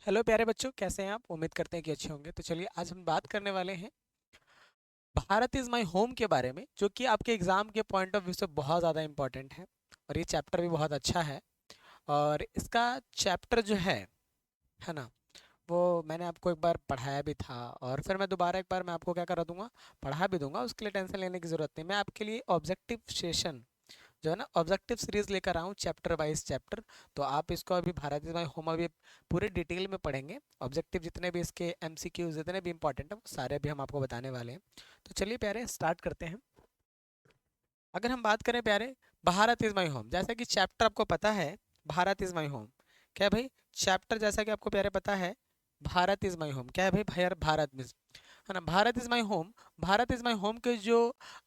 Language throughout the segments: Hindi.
हेलो प्यारे बच्चों, कैसे हैं आप? उम्मीद करते हैं कि अच्छे होंगे। तो चलिए आज हम बात करने वाले हैं भारत इज़ माय होम के बारे में, जो कि आपके एग्जाम के पॉइंट ऑफ व्यू से बहुत ज़्यादा इंपॉर्टेंट है। और ये चैप्टर भी बहुत अच्छा है। और इसका चैप्टर जो है ना, वो मैंने आपको एक बार पढ़ाया भी था और फिर मैं दोबारा एक बार मैं आपको क्या करा दूंगा, पढ़ा भी दूंगा। उसके लिए टेंशन लेने की ज़रूरत नहीं। मैं आपके लिए ऑब्जेक्टिव सेशन जो है ना, ऑब्जेक्टिव सीरीज लेकर आऊँ चैप्टर वाइज चैप्टर। तो आप इसको अभी भारत इज माय होम अभी पूरे डिटेल में पढ़ेंगे। ऑब्जेक्टिव जितने भी इसके एमसीक्यूज जितने भी इंपॉर्टेंट है वो सारे भी हम आपको बताने वाले हैं। तो चलिए प्यारे स्टार्ट करते हैं। अगर हम बात करें प्यारे, भारत इज माय होम, जैसा कि चैप्टर आपको पता है भारत इज माय होम क्या है भाई। चैप्टर जैसा कि आपको प्यारे पता है भारत इज माय होम क्या है भाई, भारत में है ना। Bharat is my home, Bharat is my home के जो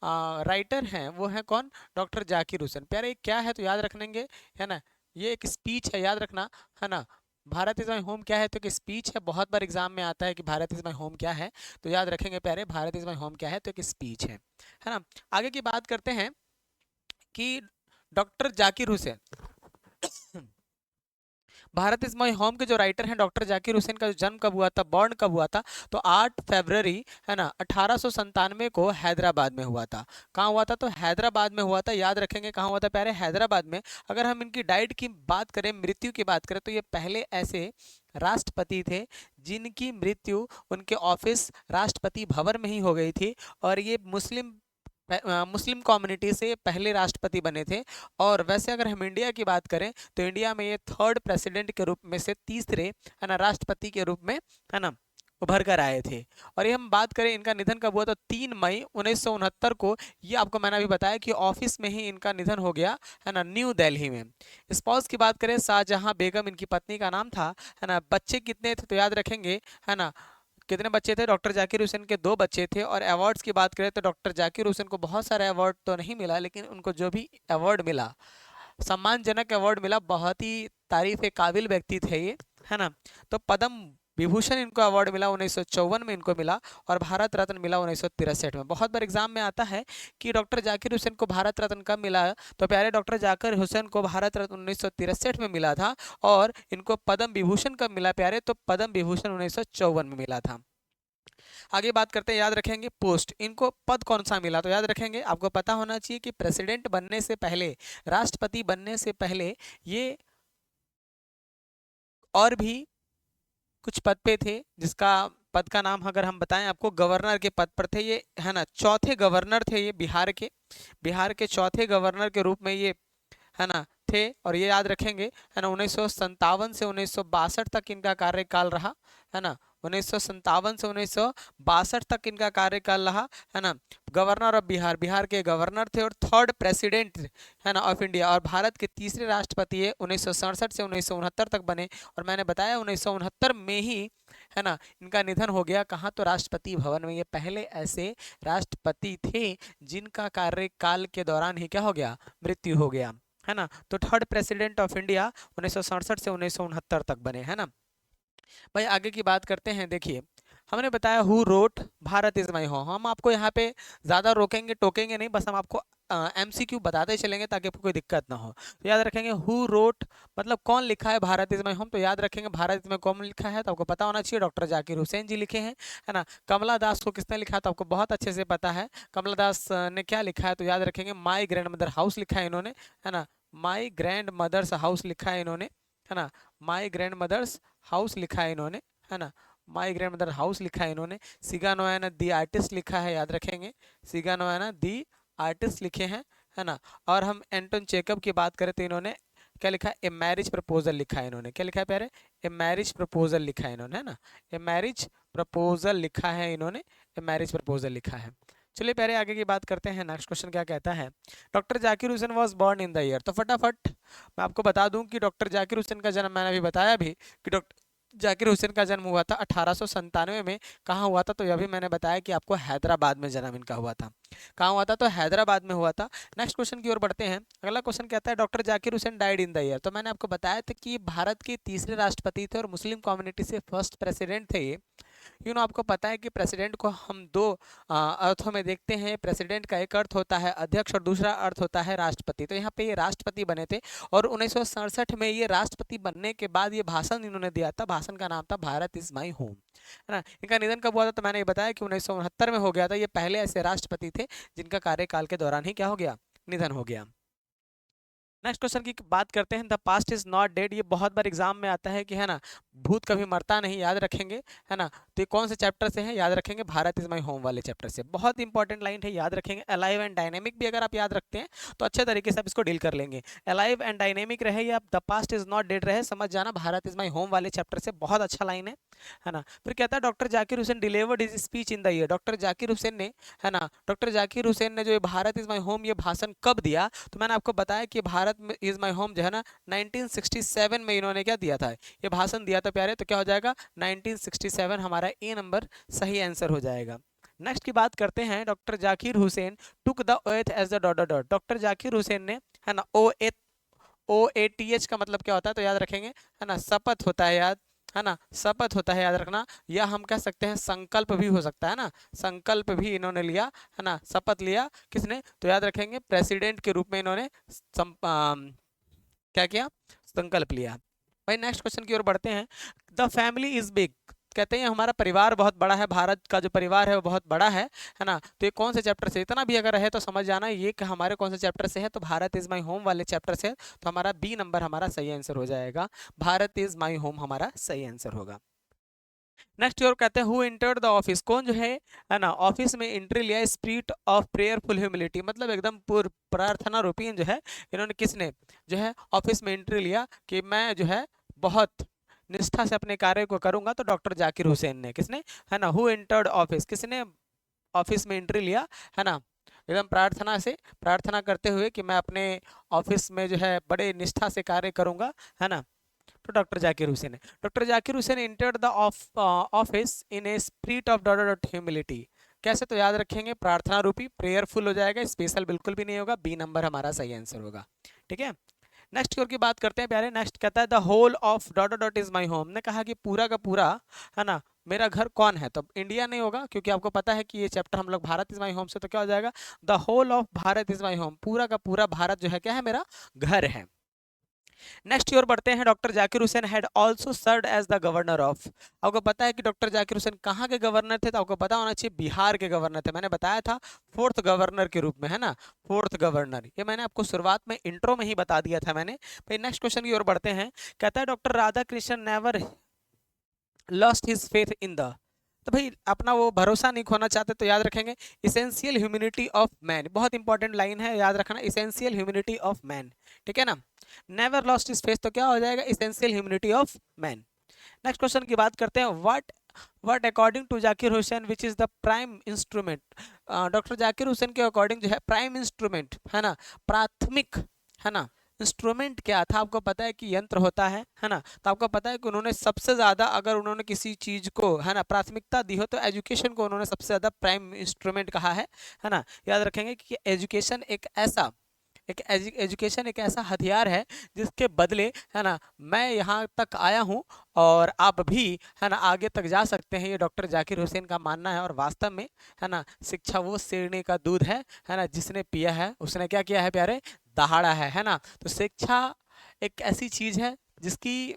राइटर हैं वो हैं कौन? डॉक्टर जाकिर हुसैन। प्यारे ये क्या है तो याद रखेंगे, है ना। ये एक स्पीच है, याद रखना, है ना। भारत इज माय होम क्या है तो एक स्पीच है। बहुत बार एग्जाम में आता है कि भारत इज माय होम क्या है, तो याद रखेंगे प्यारे भारत इज माय होम क्या है तो एक स्पीच है ना। आगे की बात करते हैं कि doctor Zakir Hussain, Bharat is my home के जो राइटर हैं डॉक्टर जाकिर हुसैन का जो जन्म कब हुआ था, बॉर्न कब हुआ था, तो 8 फरवरी है ना 1897 को हैदराबाद में हुआ था। कहाँ हुआ था? तो हैदराबाद में हुआ था। याद रखेंगे कहाँ हुआ था प्यारे, हैदराबाद में। अगर हम इनकी डाइट की बात करें, मृत्यु की बात करें, तो ये पहले ऐसे राष्ट्रपति थे जिनकी मृत्यु उनके ऑफिस राष्ट्रपति भवन में ही हो गई थी। और ये मुस्लिम कम्युनिटी से पहले राष्ट्रपति बने थे। और वैसे अगर हम इंडिया की बात करें तो इंडिया में ये थर्ड प्रेसिडेंट के रूप में से तीसरे है ना राष्ट्रपति के रूप में है ना उभर कर आए थे। और ये हम बात करें इनका निधन कब हुआ तो 3 मई 1969 को। ये आपको मैंने अभी बताया कि ऑफिस में ही इनका निधन हो गया, है ना, न्यू दिल्ली में। स्पाउस की बात करें, शाहजहां बेगम इनकी पत्नी का नाम था, है ना। बच्चे कितने थे तो याद रखेंगे, है ना। कितने बच्चे थे? डॉक्टर जाकिर हुसैन के 2 बच्चे थे। और अवार्ड्स की बात करें तो डॉक्टर जाकिर हुसैन को बहुत सारे अवार्ड तो नहीं मिला, लेकिन उनको जो भी अवार्ड मिला, सम्मानजनक अवार्ड मिला, बहुत ही तारीफ काबिल व्यक्ति थे ये, है ना। तो पद्म विभूषण इनको अवार्ड मिला 1954 में इनको मिला। और भारत रत्न मिला 1963 में। बहुत बार एग्जाम में आता है कि डॉक्टर जाकिर हुसैन को भारत रत्न कब मिला, तो प्यारे डॉक्टर जाकिर हुसैन को भारत रत्न 1963 में मिला था। और इनको पद्म विभूषण कब मिला प्यारे, तो पद्म विभूषण 1954 में मिला था। आगे बात करते हैं, याद रखेंगे पोस्ट, इनको पद कौन सा मिला, तो याद रखेंगे आपको पता होना चाहिए कि प्रेसिडेंट बनने से पहले, राष्ट्रपति बनने से पहले ये और भी कुछ पद पे थे, जिसका पद का नाम अगर हम बताएं आपको, गवर्नर के पद पर थे ये, है ना। चौथे गवर्नर थे ये बिहार के चौथे गवर्नर के रूप में ये, है ना, थे। और ये याद रखेंगे, है ना, 1957 से 1962 तक इनका कार्यकाल रहा, है ना। 1957 से 1962 तक इनका कार्यकाल रहा, है ना। गवर्नर ऑफ बिहार के गवर्नर थे और थर्ड प्रेसिडेंट, है ना, ऑफ इंडिया। और भारत के तीसरे राष्ट्रपति है, 1967 से 1969 तक बने। और मैंने बताया 1969 में ही, है ना, इनका निधन हो गया। कहाँ? तो राष्ट्रपति भवन में। ये पहले ऐसे राष्ट्रपति थे जिनका कार्यकाल के दौरान ही क्या हो गया, मृत्यु हो गया, है ना। तो थर्ड प्रेसिडेंट ऑफ इंडिया 1967 से 1969 तक बने, है ना। भाई आगे की बात करते हैं। देखिए हमने बताया who wrote Bharat is my home. हम आपको यहाँ पे ज़्यादा रोकेंगे टोकेंगे नहीं, बस हम आपको एमसीक्यू बताते चलेंगे ताकि आपको कोई दिक्कत ना हो। तो याद रखेंगे हु रोट मतलब कौन लिखा है भारत इज माई होम, तो याद रखेंगे भारत इज माई कौन लिखा है, तो आपको पता होना चाहिए डॉक्टर जाकिर हुसैन जी लिखे हैं, है ना। कमला दास को किसने लिखा है, तो आपको बहुत अच्छे से पता है कमला दास ने क्या लिखा है, तो याद रखेंगे माई ग्रैंड मदर हाउस लिखा है इन्होंने, है ना। माई ग्रैंड मदर्स हाउस लिखा है इन्होंने, है ना। माई ग्रैंड मदर्स हाउस लिखा है इन्होंने, है ना। माई ग्रैंड मदर हाउस लिखा है इन्होंने। सिगा नोयाना दी आर्टिस्ट लिखा है, याद रखेंगे सिगा नोयाना दी आर्टिस्ट लिखे हैं, है ना। और हम एंटोन चेकअप की बात करें तो इन्होंने क्या लिखा है, ए मैरिज प्रपोजल लिखा है इन्होंने। क्या लिखा है प्यारे? ए मैरिज प्रपोजल लिखा है इन्होंने, है ना। ए मैरिज प्रपोजल लिखा है इन्होंने, ए मैरिज प्रपोजल लिखा है। चलिए प्यारे आगे की बात करते हैं। नेक्स्ट क्वेश्चन क्या कहता है, doctor Zakir Hussain was born in the year. तो फटाफट मैं आपको बता दूं कि डॉक्टर जाकिर हुसैन का जन्म, मैंने अभी बताया भी कि डॉक्टर जाकिर हुसैन का जन्म हुआ था 1897 में। कहाँ हुआ था? तो यह भी मैंने बताया कि आपको हैदराबाद में जन्म इनका हुआ था। कहाँ हुआ था? तो हैदराबाद में हुआ था। नेक्स्ट क्वेश्चन की ओर बढ़ते हैं। अगला क्वेश्चन कहता है doctor Zakir Hussain died in the year. तो मैंने आपको बताया था कि ये भारत के तीसरे राष्ट्रपति थे और मुस्लिम कम्युनिटी से फर्स्ट प्रेसिडेंट थे ये। आपको पता है कि प्रेसिडेंट को हम दो अर्थों में देखते हैं। प्रेसिडेंट का एक अर्थ होता है अध्यक्ष और दूसरा अर्थ होता है राष्ट्रपति। तो यहाँ पे ये राष्ट्रपति बने थे और 1967 में ये राष्ट्रपति बनने के बाद ये भाषण इन्होंने दिया था। भाषण का नाम था भारत इज माई होम, है ना। इनका निधन कब हुआ था? तो मैंने ये बताया कि 1969 में हो गया था। ये पहले ऐसे राष्ट्रपति थे जिनका कार्यकाल के दौरान ही क्या हो गया? निधन हो गया। नेक्स्ट क्वेश्चन की बात करते हैं। The past is not dead. ये बहुत बार एग्जाम में आता है कि, है ना, भूत कभी मरता नहीं, याद रखेंगे, है ना। तो ये कौन से चैप्टर से है? याद रखेंगे भारत इज माई होम वाले चैप्टर से। बहुत इंपॉर्टेंट लाइन है, याद रखेंगे। अलाइव एंड डायनेमिक भी अगर आप याद रखते हैं तो अच्छे तरीके से आप इसको डील कर लेंगे। अलाइव एंड डायनेमिक रहे या the past is not dead रहे, समझ जाना भारत इज माई होम वाले चैप्टर से। बहुत अच्छा लाइन है ना। फिर कहता है doctor Zakir Hussain delivered his speech in the year. Doctor Zakir Hussain ने, है ना, डॉक्टर जाकिर हुसैन ने जो ये भारत इज माई होम ये भाषण कब दिया? तो मैंने आपको बताया कि भारत इज माई होम जो है ना 1967 में इन्होंने क्या दिया था? ये भाषण दिया था प्यारे। तो क्या हो जाएगा? 1967 हमारा ए नंबर सही आंसर हो जाएगा। नेक्स्ट की बात करते हैं। Doctor Zakir Hussain took the oath as the dot dot. Doctor Zakir Hussain ने, है ना, OATH का मतलब क्या होता है? तो याद रखेंगे, है ना, शपथ होता है, याद, है ना, शपथ होता है, याद रखना। या हम कह सकते हैं संकल्प भी हो सकता है ना, संकल्प भी इन्होंने लिया, है ना। शपथ लिया किसने? तो याद रखेंगे प्रेसिडेंट के रूप में इन्होंने क्या किया? संकल्प लिया। भाई नेक्स्ट क्वेश्चन की ओर बढ़ते हैं। The family is big. कहते हैं हमारा परिवार बहुत बड़ा है, भारत का जो परिवार है वो बहुत बड़ा है ना। तो ये कौन से चैप्टर से? इतना भी अगर रहे तो समझ जाना ये कि हमारे कौन से चैप्टर से है? तो भारत इज माई होम वाले चैप्टर से। तो हमारा बी नंबर हमारा सही आंसर हो जाएगा। भारत इज माई होम हमारा सही आंसर होगा। नेक्स्ट और कहते हैं हु एंटर्ड द ऑफिस। कौन जो है ना, ऑफिस में एंट्री लिया? स्पिरिट ऑफ प्रेयरफुल ह्यूमिलिटी, मतलब एकदम प्रार्थना रूपी जो है इन्होंने, किसने जो है ऑफिस में एंट्री लिया कि मैं जो है बहुत निष्ठा से अपने कार्य को करूंगा? तो डॉक्टर जाकिर हुसैन ने। किसने? है ना, हु एंटर्ड ऑफिस, किसने ऑफिस में एंट्री लिया? है ना, एकदम प्रार्थना से, प्रार्थना करते हुए कि मैं अपने ऑफिस में जो है बड़े निष्ठा से कार्य करूंगा, है ना। तो डॉक्टर जाकिर हुसैन है। Doctor Zakir Hussain entered the office in a spirit of dot dot humility. कैसे? तो याद रखेंगे प्रार्थना रूपी, प्रेयरफुल हो जाएगा, स्पेशल बिल्कुल भी नहीं होगा। बी नंबर हमारा सही आंसर होगा। ठीक है। नेक्स्ट की ओर की बात करते हैं प्यारे। नेक्स्ट कहता है the whole of dot dot is my home. ने कहा कि पूरा का पूरा, है ना, मेरा घर कौन है? तो इंडिया नहीं होगा क्योंकि आपको पता है कि ये चैप्टर हम लोग भारत इज माई होम से। तो क्या हो जाएगा? The whole of Bharat is my home, पूरा का पूरा भारत जो है क्या है? मेरा घर है। नेक्स्ट की ओर बढ़ते हैं। Doctor Zakir Hussain had also served as the governor of. आपको पता है कि डॉक्टर जाकिर हुसैन कहाँ के गवर्नर थे? तो आपको पता होना चाहिए बिहार के गवर्नर थे। मैंने बताया था फोर्थ गवर्नर के रूप में, है ना, फोर्थ गवर्नर। ये मैंने आपको शुरुआत में इंट्रो में ही बता दिया था मैंने। भाई नेक्स्ट क्वेश्चन की ओर बढ़ते हैं। कहता है doctor Radha Krishna never lost his faith in the. तो भाई अपना वो भरोसा नहीं खोना चाहते। तो याद रखेंगे इसेंशियल ह्यूमैनिटी ऑफ मैन। बहुत इंपॉर्टेंट लाइन है, याद रखना, इसेंशियल ह्यूमैनिटी ऑफ मैन। ठीक है ना। नेवर लॉस्ट हिज फेथ तो क्या हो जाएगा? Essential humanity of man. Next question की बात करते हैं। What according to Zakir Hussain which is the prime instrument. Doctor Zakir Hussain के अकॉर्डिंग जो है प्राइम इंस्ट्रूमेंट, है ना, प्राथमिक, है ना, इंस्ट्रूमेंट क्या था? आपको पता है कि यंत्र होता है ना। तो आपको पता है कि उन्होंने सबसे ज्यादा, अगर उन्होंने किसी चीज को, है ना, प्राथमिकता दी हो तो एजुकेशन को उन्होंने सबसे ज्यादा प्राइम इंस्ट्रूमेंट कहा है ना। याद रखेंगे कि एजुकेशन एक ऐसा हथियार है जिसके बदले, है ना, मैं यहाँ तक आया हूँ और आप भी, है ना, आगे तक जा सकते हैं। ये डॉक्टर जाकिर हुसैन का मानना है। और वास्तव में, है ना, शिक्षा वो शेरनी का दूध है ना, जिसने पिया है उसने क्या किया है प्यारे? दहाड़ा है ना। तो शिक्षा एक ऐसी चीज है जिसकी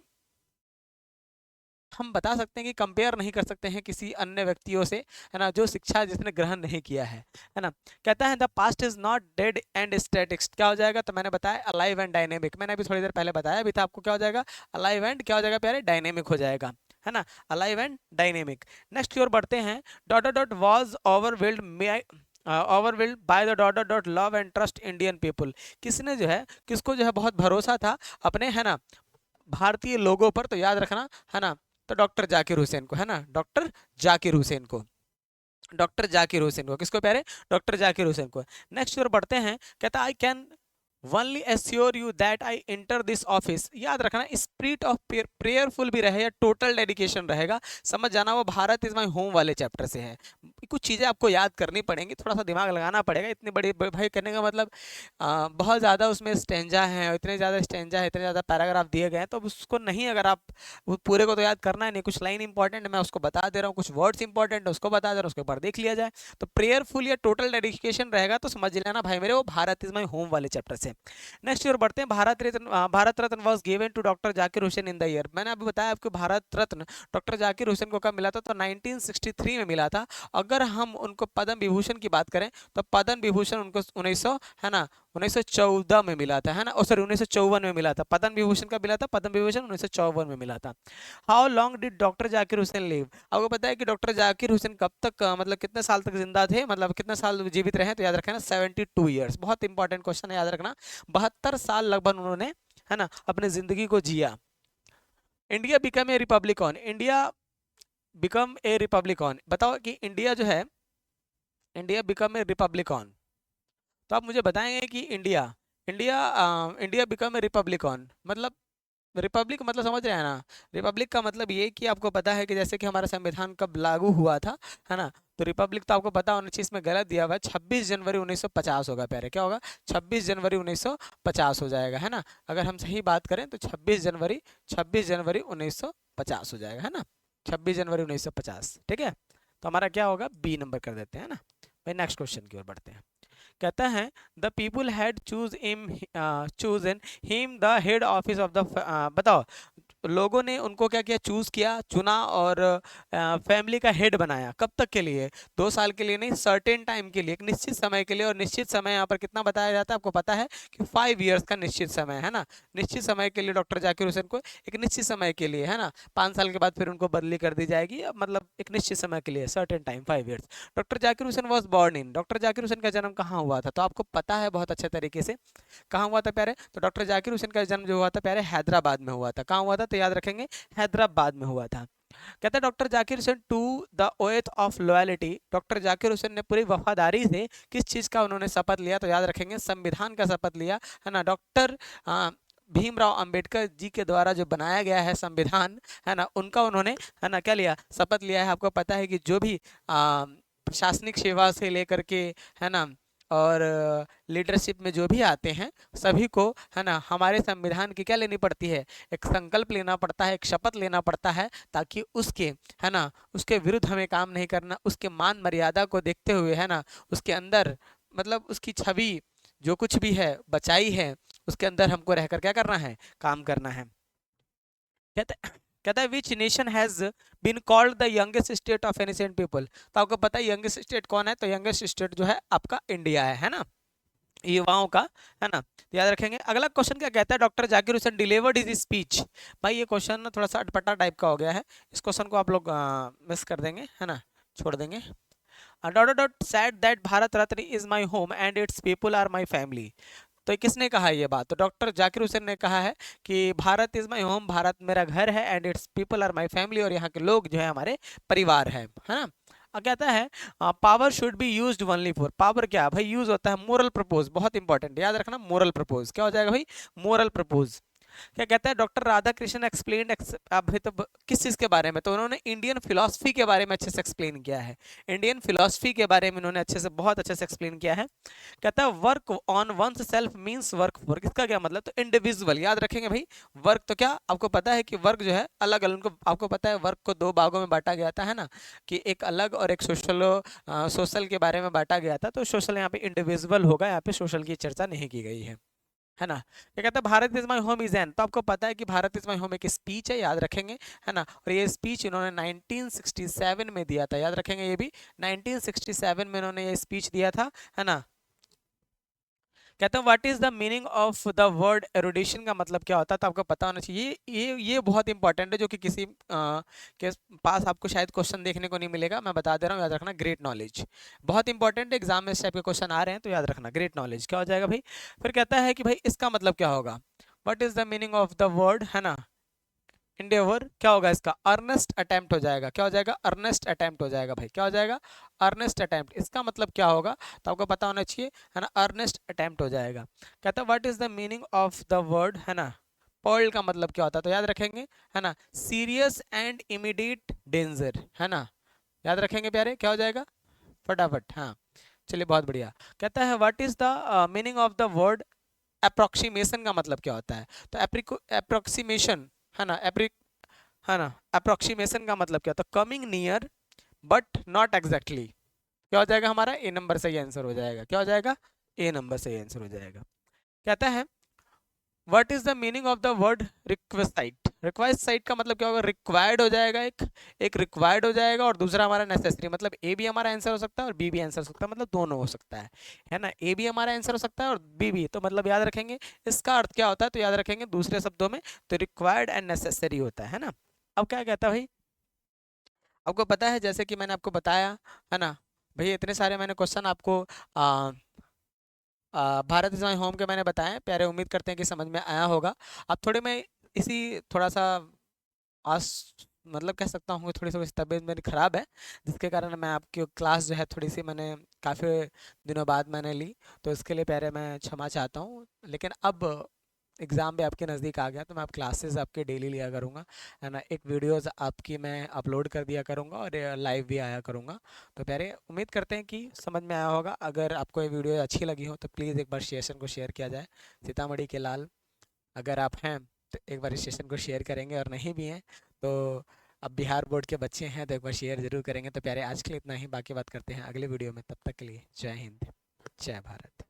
हम बता सकते हैं कि कंपेयर नहीं कर सकते हैं किसी अन्य व्यक्तियों से, है ना, जो शिक्षा जिसने ग्रहण नहीं किया है ना। कहता है the past is not dead and statics. क्या हो जाएगा? तो मैंने बताया अलाइव एंड डायनेमिक। मैंने अभी थोड़ी देर पहले बताया भी था आपको। क्या हो जाएगा? अलाइव एंड क्या हो जाएगा प्यारे? डायनेमिक हो जाएगा, है ना, अलाइव एंड डायनेमिक। नेक्स्ट की ओर बढ़ते हैं। Dot dot was overwhelmed by the dot dot love and trust Indian people. किसने जो है, किसको जो है बहुत भरोसा था अपने, है ना, भारतीय लोगों पर? तो याद रखना, है ना, तो डॉक्टर जाकिर हुसैन को, है ना, डॉक्टर जाकिर हुसैन को, डॉक्टर जाकिर हुसैन को। किसको प्यारे? डॉक्टर जाकिर हुसैन को। नेक्स्ट ओर बढ़ते हैं। कहता I can only assure you that I enter this office, याद रखना स्पिरिट ऑफ प्रेयरफुल भी रहे या टोटल डेडिकेशन रहेगा, समझ जाना वो भारत इज माई होम वाले चैप्टर से है। कुछ चीज़ें आपको याद करनी पड़ेंगी, थोड़ा सा दिमाग लगाना पड़ेगा, इतनी बड़ी भाई करने का मतलब बहुत ज़्यादा उसमें स्टेंजा है, इतने ज़्यादा स्टेंजा है, इतने ज़्यादा पैराग्राफ दिए गए हैं, तो उसको नहीं, अगर आप वो पूरे को तो याद करना है नहीं, कुछ लाइन इंपॉर्टेंट है मैं उसको बता दे रहा हूँ, कुछ वर्ड्स इंपॉर्टेंट है उसको बता दे रहा हूँ, उसके ऊपर देख लिया जाए। तो प्रेयरफुल या टोटल डेडिकेशन रहेगा तो समझ लेना भाई मेरे वो भारत इज माई होम वाले चैप्टर से। नेक्स्ट ईयर बढ़ते हैं, Bharat Ratna was given to doctor Zakir Hussain in the year, मैंने अभी बताया आपको भारत रत्न डॉक्टर जाकिर हुसैन को कब मिला था, तो 1963 में मिला था। अगर हम उनको पद्म विभूषण की बात करें तो पद्म विभूषण उनको 1900 है ना 1914 में मिला था, है ना, सॉरी 1954 में मिला था। पद्म विभूषण का मिला था, पद्म विभूषण 1954 में मिला था। How long did doctor Zakir Hussain live, आपको पता है कि डॉक्टर जाकिर हुसैन कब तक मतलब कितने साल तक जिंदा थे, मतलब कितने साल जीवित रहे, तो याद रखना 72 ईयर्स, बहुत इंपॉर्टेंट क्वेश्चन है, याद रखना 72 साल लगभग उन्होंने, है ना, अपने जिंदगी को जिया। India become a republic on, India become a republic on, बताओ कि इंडिया जो है, India become a republic on, तो आप मुझे बताएंगे कि India India India become a republic on मतलब, रिपब्लिक मतलब समझ रहे हैं ना, रिपब्लिक का मतलब ये कि आपको पता है कि जैसे कि हमारा संविधान कब लागू हुआ था, है ना, तो रिपब्लिक तो आपको पता होना चाहिए, इसमें गलत दिया हुआ है, 26 जनवरी 1950 होगा, प्यारे क्या होगा, 26 जनवरी 1950 हो जाएगा, है ना, अगर हम सही बात करें तो 26 जनवरी 1950 हो जाएगा, है ना, 26 जनवरी 1950, ठीक है, तो हमारा क्या होगा, बी नंबर कर देते हैं ना भाई। नेक्स्ट क्वेश्चन की ओर बढ़ते हैं, कहता है the people had chosen him the head office of the, बताओ लोगों ने उनको क्या किया, चूज किया, चुना, और फैमिली का हेड बनाया, कब तक के लिए, 2 साल के लिए नहीं, सर्टेन टाइम के लिए, एक निश्चित समय के लिए, और निश्चित समय यहाँ पर कितना बताया जाता है आपको पता है कि 5 ईयर्स का निश्चित समय, है ना, निश्चित समय के लिए डॉक्टर जाकिर हुसैन को एक निश्चित समय के लिए, है ना, 5 साल के बाद फिर उनको बदली कर दी जाएगी, मतलब एक निश्चित समय के लिए, certain time 5 years. Doctor Zakir Hussain was born in, doctor Zakir Hussain का जन्म कहाँ हुआ था, तो आपको पता है बहुत अच्छे तरीके से कहाँ हुआ था प्यारे, तो डॉक्टर जाकिर हुसैन का जन्म जो हुआ था प्यारे हैदराबाद में हुआ था, कहाँ हुआ था, तो याद रखेंगे हैदराबाद में हुआ था। कहता है doctor Zakir Hussain to the oath of loyalty, doctor Zakir Hussain ने पूरी वफादारी से किस चीज का उन्होंने शपथ लिया, तो याद रखेंगे संविधान का शपथ लिया, है ना, डॉक्टर भीमराव अंबेडकर जी के द्वारा जो बनाया गया है संविधान, है ना, उनका उन्होंने, है ना, क्या लिया, शपथ लिया है। आपको पता है कि जो भी प्रशासनिक सेवा से लेकर के, है ना, और लीडरशिप में जो भी आते हैं सभी को, है ना, हमारे संविधान की क्या लेनी पड़ती है, एक संकल्प लेना पड़ता है, एक शपथ लेना पड़ता है, ताकि उसके, है ना, उसके विरुद्ध हमें काम नहीं करना, उसके मान मर्यादा को देखते हुए, है ना, उसके अंदर मतलब उसकी छवि जो कुछ भी है बचाई है, उसके अंदर हमको रहकर क्या करना है, काम करना है। कहता है which nation has been called the youngest state of ancient people, तो आपको पता है यंगेस्ट स्टेट कौन है, तो यंगेस्ट स्टेट जो है आपका इंडिया है ना, युवाओं का, है ना, तो याद रखेंगे। अगला क्वेश्चन क्या कहता है, doctor Zakir Hussain delivered his speech, भाई ये क्वेश्चन ना थोड़ा सा अटपटा टाइप का हो गया है, इस क्वेश्चन को आप लोग मिस कर देंगे, है ना, छोड़ देंगे। Dot dot said that Bharat Ratna is my home and its people are my family, तो किसने कहा ये बात, तो डॉक्टर जाकिर हुसैन ने कहा है कि Bharat is my home, Bharat मेरा घर है, and its people are my family, और यहाँ के लोग जो है हमारे परिवार है ना। कहता है power should be used only for, power क्या भाई यूज होता है मोरल प्रपोज, बहुत इंपॉर्टेंट याद रखना, मोरल प्रपोज क्या हो जाएगा भाई, मोरल प्रपोज। क्या कहता है डॉक्टर राधा कृष्ण एक्सप्लेन अभी तो किस चीज के बारे में, तो उन्होंने इंडियन फिलोसफी के बारे में अच्छे से एक्सप्लेन किया है, इंडियन फिलोसफी के बारे में उन्होंने अच्छे से बहुत अच्छे से एक्सप्लेन किया है। कहता है work on one's self means work for, किसका क्या मतलब, तो इंडिविजुअल, याद रखेंगे भाई, वर्क तो क्या आपको पता है कि वर्क जो है अलग अलग, उनको आपको पता है वर्क को 2 भागों में बांटा गया था, है ना, कि एक अलग और एक सोशल के बारे में बांटा गया था, तो सोशल यहाँ पे इंडिविजुअल होगा, यहाँ पे सोशल की चर्चा नहीं की गई है ना। क्या कहता है Bharat is my home is an, तो आपको पता है कि भारत इज माई होम एक स्पीच है, याद रखेंगे, है ना, और ये स्पीच इन्होंने 1967 में दिया था, याद रखेंगे ये भी 1967 में इन्होंने ये स्पीच दिया था, है ना। कहता हूँ what is the meaning of the word erudition, का मतलब क्या होता है, तो आपको पता होना चाहिए, ये बहुत इंपॉर्टेंट है, जो कि किसी के पास आपको शायद क्वेश्चन देखने को नहीं मिलेगा, मैं बता दे रहा हूँ, याद रखना, ग्रेट नॉलेज बहुत इंपॉर्टेंट है, एग्जाम में इस टाइप के क्वेश्चन आ रहे हैं, तो याद रखना ग्रेट नॉलेज क्या हो जाएगा भाई। फिर कहता है कि भाई इसका मतलब क्या होगा, what is the meaning of the word, है ना, इंडेवर क्या होगा इसका, अर्नेस्ट अटेम्प्ट हो जाएगा। क्या हो जाएगा, अर्नेस्ट अटेम्प्ट हो जाएगा भाई, क्या हो जाएगा, अर्नेस्ट अटेम्प्ट। इसका मतलब क्या होगा तो आपको पता होना चाहिए, है ना, अर्नेस्ट अटेम्प्ट हो जाएगा। कहता है what is the meaning of the word, है ना, पर्ल का मतलब क्या होता है, तो याद रखेंगे, है ना, सीरियस एंड इमीडिएट डेंजर, है ना, याद रखेंगे प्यारे, क्या हो जाएगा, फटाफट, हाँ। चलिए बहुत बढ़िया। कहता है what is the meaning of the word approximation, का मतलब क्या होता है, तो अप्रोक्सीमेशन, है ना, है ना, अप्रोक्सीमेशन का मतलब क्या होता है, coming near but not exactly. क्या हो जाएगा हमारा, ए नंबर सही आंसर हो जाएगा, क्या हो जाएगा, ए नंबर सही आंसर हो जाएगा। कहता है what is the meaning of the word request, required site का मतलब क्या होगा, रिक्वायर्ड हो जाएगा, एक रिक्वायर्ड हो जाएगा और दूसरा हमारा नेसेसरी, मतलब ए भी हमारा आंसर हो सकता है और बी भी आंसर हो सकता है, मतलब दोनों हो सकता है ना, ए भी हमारा आंसर हो सकता है और बी भी, तो मतलब याद रखेंगे इसका अर्थ क्या होता है, तो याद रखेंगे दूसरे शब्दों में तो रिक्वायर्ड एंड नेसेसरी होता है ना। अब क्या कहता है भाई, आपको पता है जैसे कि मैंने आपको बताया, है ना, भैया इतने सारे मैंने क्वेश्चन आपको भारत इज माई होम के मैंने बताए प्यारे, उम्मीद करते हैं कि समझ में आया होगा। अब थोड़े मैं इसी थोड़ा सा आज मतलब कह सकता हूँ थोड़ी थोड़ी सी तबीयत मेरी ख़राब है, जिसके कारण मैं आपकी क्लास जो है थोड़ी सी मैंने काफ़ी दिनों बाद मैंने ली, तो इसके लिए पहले मैं क्षमा चाहता हूँ। लेकिन अब एग्ज़ाम भी आपके नज़दीक आ गया तो मैं अब क्लासेस आपके डेली लिया करूँगा, है ना, एक वीडियोस आपकी मैं अपलोड कर दिया करूँगा और लाइव भी आया करूँगा। तो प्यारे उम्मीद करते हैं कि समझ में आया होगा। अगर आपको ये वीडियो अच्छी लगी हो तो प्लीज़ एक बार सेशन को शेयर किया जाए। सीतामढ़ी के लाल अगर आप हैं तो एक बार इस सेशन को शेयर करेंगे, और नहीं भी हैं तो अब बिहार बोर्ड के बच्चे हैं तो एक बार शेयर जरूर करेंगे। तो प्यारे आज के लिए इतना ही, बाकी बात करते हैं अगले वीडियो में, तब तक के लिए जय हिंद, जय भारत।